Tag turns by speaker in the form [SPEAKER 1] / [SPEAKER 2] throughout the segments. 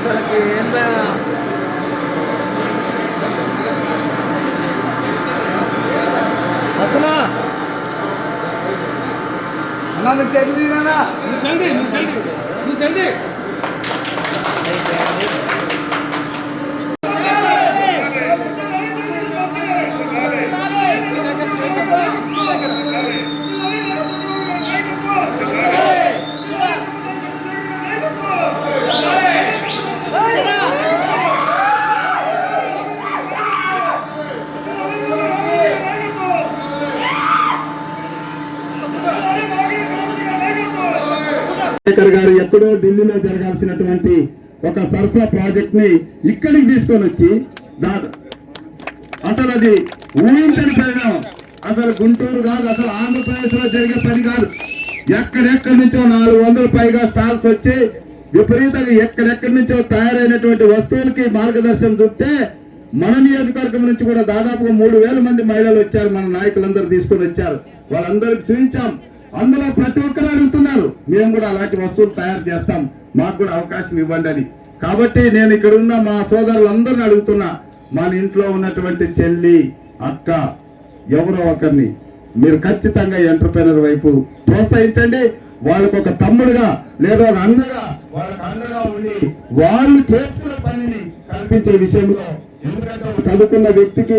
[SPEAKER 1] అసలుకి అసలు నువ్వు చల్లి
[SPEAKER 2] శేఖర్ గారు ఎక్కడో ఢిల్లీలో జరగాల్సినటువంటి ఒక సరసా ప్రాజెక్ట్ ని ఇక్కడికి తీసుకొని వచ్చి అసలు అది ఊహించని పరిణామం. అసలు గుంటూరు కాదు, అసలు ఆంధ్రప్రదేశ్ లో జరిగే పని కాదు. ఎక్కడెక్కడి నుంచో 400 పైగా స్టాల్స్ వచ్చి విపరీతంగా ఎక్కడెక్కడి నుంచో తయారైనటువంటి వస్తువులకి మార్గదర్శనం చూపితే మన నియోజకవర్గం నుంచి కూడా దాదాపుగా 3000 మంది మహిళలు వచ్చారు. మన నాయకులందరూ తీసుకొని వచ్చారు, వాళ్ళందరికి చూపించాం. అందులో ప్రతి ఒక్కరు అడుగుతున్నారు, మేము కూడా అలాంటి వస్తువులు తయారు చేస్తాం, మాకు కూడా అవకాశం ఇవ్వండి అని. కాబట్టి నేను ఇక్కడ ఉన్న మా సోదరులందరిని అడుగుతున్నా, మన ఇంట్లో ఉన్నటువంటి చెల్లి అక్క ఎవరో ఒకరిని మీరు ఖచ్చితంగా ఎంటర్‌ప్రెన్యూర్ వైపు ప్రోత్సహించండి. వాళ్ళకు ఒక తమ్ముడుగా లేదా ఒక అన్నగా వాళ్ళకి అండగా ఉండి వాళ్ళు చేస్తున్న పనిని కల్పించే విషయంలో, ఎందుకంటే చదువుకున్న వ్యక్తికి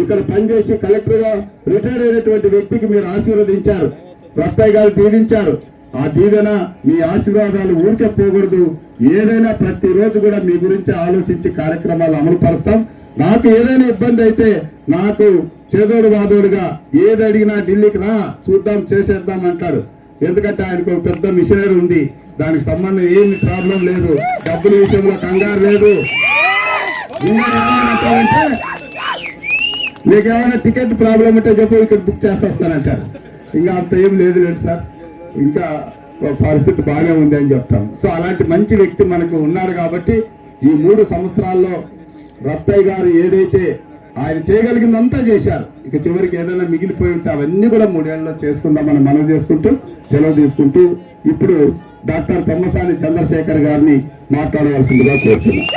[SPEAKER 2] ఇక్కడ పనిచేసి కలెక్టర్ గా రిటైర్ అయినటువంటి వ్యక్తికి మీరు ఆశీర్వదించారు, రత్తయ్య గారు దీవించారు. ఆ దీవెన మీ ఆశీర్వాదాలు ఊరికే పోకూడదు. ఏదైనా ప్రతిరోజు కూడా మీ గురించి ఆలోచించి కార్యక్రమాలు అమలు పరుస్తాం. నాకు ఏదైనా ఇబ్బంది అయితే నాకు చేదోడు వాదోడుగా ఏది అడిగినా ఢిల్లీకి రా చూద్దాం చేసేద్దాం అంటాడు. ఎందుకంటే ఆయనకు ఒక పెద్ద మిషనరీ ఉంది, దానికి సంబంధం ఏమి ప్రాబ్లం లేదు, డబ్బుల విషయంలో కంగారు లేదు. మీకేమైనా టికెట్ ప్రాబ్లం ఉంటే చెప్పు, ఇక్కడ బుక్ చేసేస్తానంటారు. ఇంకా అంత ఏం లేదు సార్, ఇంకా పరిస్థితి బాగానే ఉంది అని చెప్తాం. సో అలాంటి మంచి వ్యక్తి మనకు ఉన్నాడు. కాబట్టి ఈ 3 సంవత్సరాల్లో రత్తయ్య గారు ఏదైతే ఆయన చేయగలిగిందంతా చేశారు. ఇక చివరికి ఏదైనా మిగిలిపోయి ఉంటే అవన్నీ కూడా 3 ఏళ్లలో చేసుకుందామని మనవి చేసుకుంటూ సెలవు తీసుకుంటూ ఇప్పుడు డాక్టర్ పెమ్మసాని చంద్రశేఖర్ గారిని మాట్లాడవలసిందిగా కోరుతున్నాం.